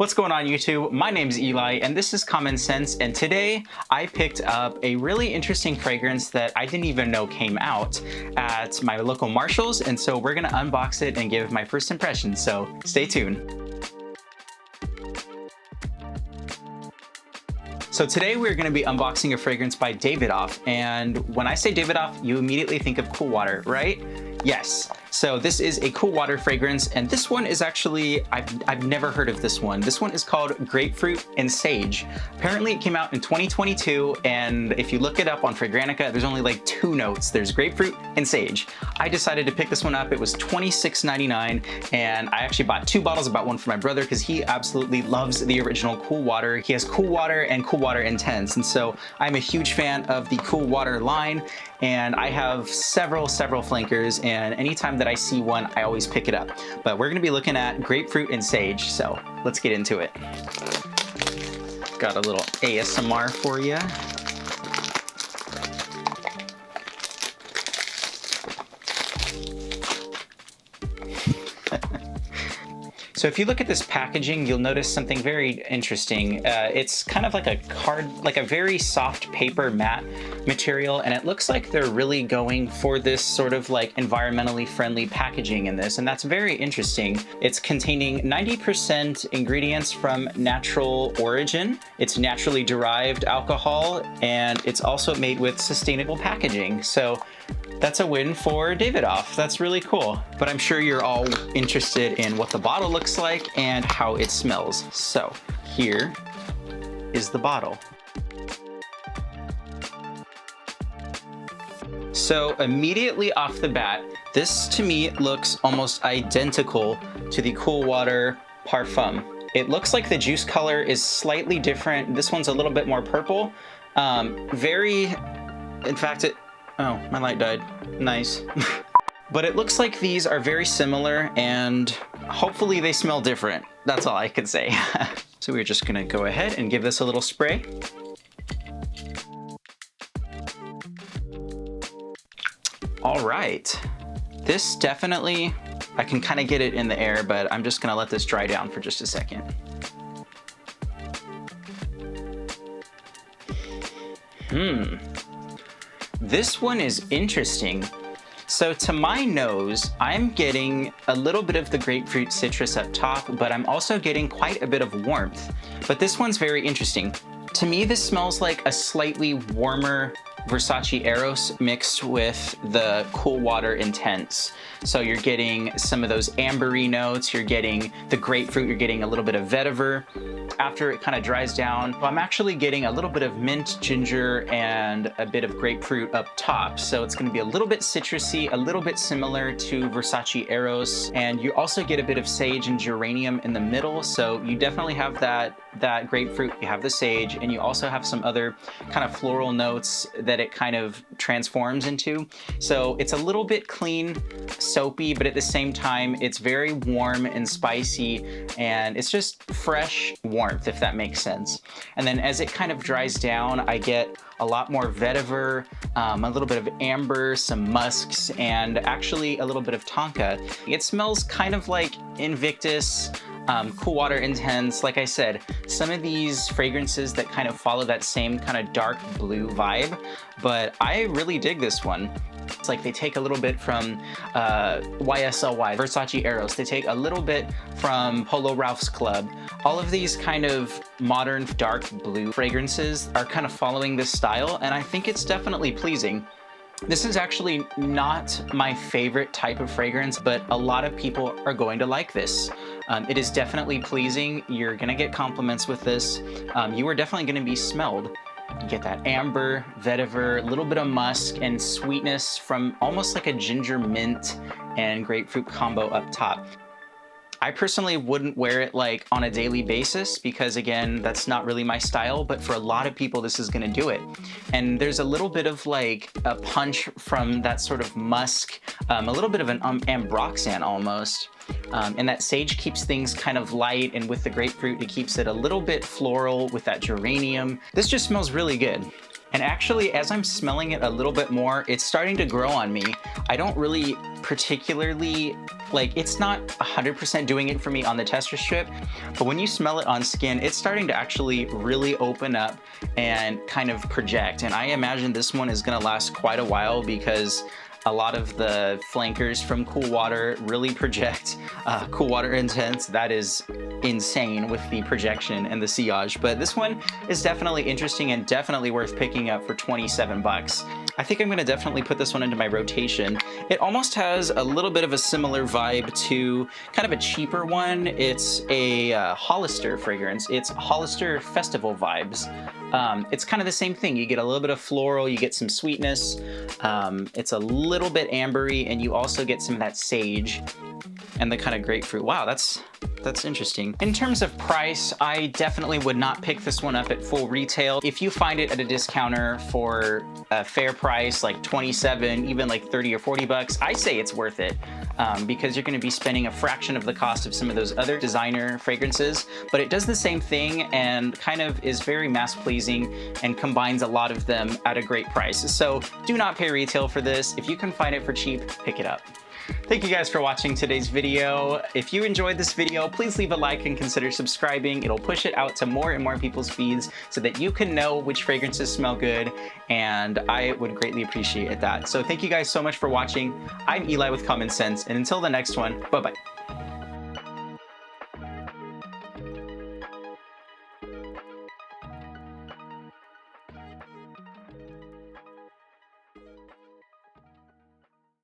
What's going on, YouTube? My name's Eli and this is Common Sense, and today I picked up a really interesting fragrance that I didn't even know came out at my local Marshall's, and so we're gonna unbox it and give my first impressions, so stay tuned. So today we're going to be unboxing a fragrance by Davidoff, and when I say Davidoff, you immediately think of cool water, right? Yes. So this is a cool water fragrance, and this one is actually, I've never heard of this one. This one is called Grapefruit and Sage. Apparently it came out in 2022, and if you look it up on Fragrantica, there's only like 2 notes. There's grapefruit and sage. I decided to pick this one up. It was $26.99, and I actually bought 2 bottles. I bought one for my brother because he absolutely loves the original Cool Water. He has Cool Water and Cool Water Intense, and so I'm a huge fan of the Cool Water line, and I have several flankers, and anytime that I see one, I always pick it up. But we're gonna be looking at grapefruit and sage, so let's get into it. Got a little ASMR for you. So if you look at this packaging, you'll notice something very interesting. It's kind of like a card, like a very soft paper matte material, and it looks like they're really going for this sort of like environmentally friendly packaging in this, and that's very interesting. It's containing 90% ingredients from natural origin. It's naturally derived alcohol, and it's also made with sustainable packaging. So that's a win for Davidoff. That's really cool. But I'm sure you're all interested in what the bottle looks like and how it smells. So here is the bottle. So immediately off the bat, this to me looks almost identical to the Cool Water Parfum. It looks like the juice color is slightly different. This one's a little bit more purple. In fact, oh, my light died. Nice. But it looks like these are very similar, and hopefully they smell different. That's all I can say. So we're just gonna go ahead and give this a little spray. All right. This definitely, I can kind of get it in the air, but I'm just gonna let this dry down for just a second. This one is interesting. So to my nose, I'm getting a little bit of the grapefruit citrus up top, but I'm also getting quite a bit of warmth. But this one's very interesting. To me, this smells like a slightly warmer Versace Eros mixed with the Cool Water Intense. So you're getting some of those ambery notes, you're getting the grapefruit, you're getting a little bit of vetiver. After it kind of dries down, I'm actually getting a little bit of mint, ginger, and a bit of grapefruit up top. So it's going to be a little bit citrusy, a little bit similar to Versace Eros. And you also get a bit of sage and geranium in the middle. So you definitely have that grapefruit, you have the sage, and you also have some other kind of floral notes that it kind of transforms into. So it's a little bit clean, soapy, but at the same time, it's very warm and spicy, and it's just fresh warmth, if that makes sense. And then as it kind of dries down, I get a lot more vetiver, a little bit of amber, some musks, and actually a little bit of tonka. It smells kind of like Invictus, Cool Water Intense. Like I said, some of these fragrances that kind of follow that same kind of dark blue vibe, but I really dig this one. It's like they take a little bit from YSLY, Versace Eros. They take a little bit from Polo Ralph's Club. All of these kind of modern dark blue fragrances are kind of following this style, and I think it's definitely pleasing. This is actually not my favorite type of fragrance, but a lot of people are going to like this. It is definitely pleasing. You're gonna get compliments with this. You are definitely gonna be smelled. You get that amber, vetiver, a little bit of musk, and sweetness from almost like a ginger mint and grapefruit combo up top. I personally wouldn't wear it like on a daily basis because, again, that's not really my style, but for a lot of people this is gonna do it. And there's a little bit of like a punch from that sort of musk, a little bit of an ambroxan almost. And that sage keeps things kind of light, and with the grapefruit it keeps it a little bit floral with that geranium. This just smells really good. And actually, as I'm smelling it a little bit more, it's starting to grow on me. I don't really particularly, like, it's not 100% doing it for me on the tester strip, but when you smell it on skin, it's starting to actually really open up and kind of project. And I imagine this one is gonna last quite a while because a lot of the flankers from Cool Water really project. Cool Water Intense, that is insane with the projection and the sillage, but this one is definitely interesting and definitely worth picking up for 27 bucks. I think I'm gonna definitely put this one into my rotation. It almost has a little bit of a similar vibe to kind of a cheaper one. It's a Hollister fragrance. It's Hollister Festival vibes. It's kind of the same thing. You get a little bit of floral, you get some sweetness. It's a little bit ambery, and you also get some of that sage and the kind of grapefruit. Wow, that's interesting. In terms of price, I definitely would not pick this one up at full retail. If you find it at a discounter for a fair price, like 27, even like 30 or 40 bucks, I say it's worth it because you're gonna be spending a fraction of the cost of some of those other designer fragrances, but it does the same thing and kind of is very mass pleasing and combines a lot of them at a great price. So do not pay retail for this. If you can find it for cheap, pick it up. Thank you guys for watching today's video. If you enjoyed this video, please leave a like and consider subscribing. It'll push it out to more and more people's feeds so that you can know which fragrances smell good, and I would greatly appreciate that. So thank you guys so much for watching. I'm Eli with Common Sense, and until the next one, bye-bye.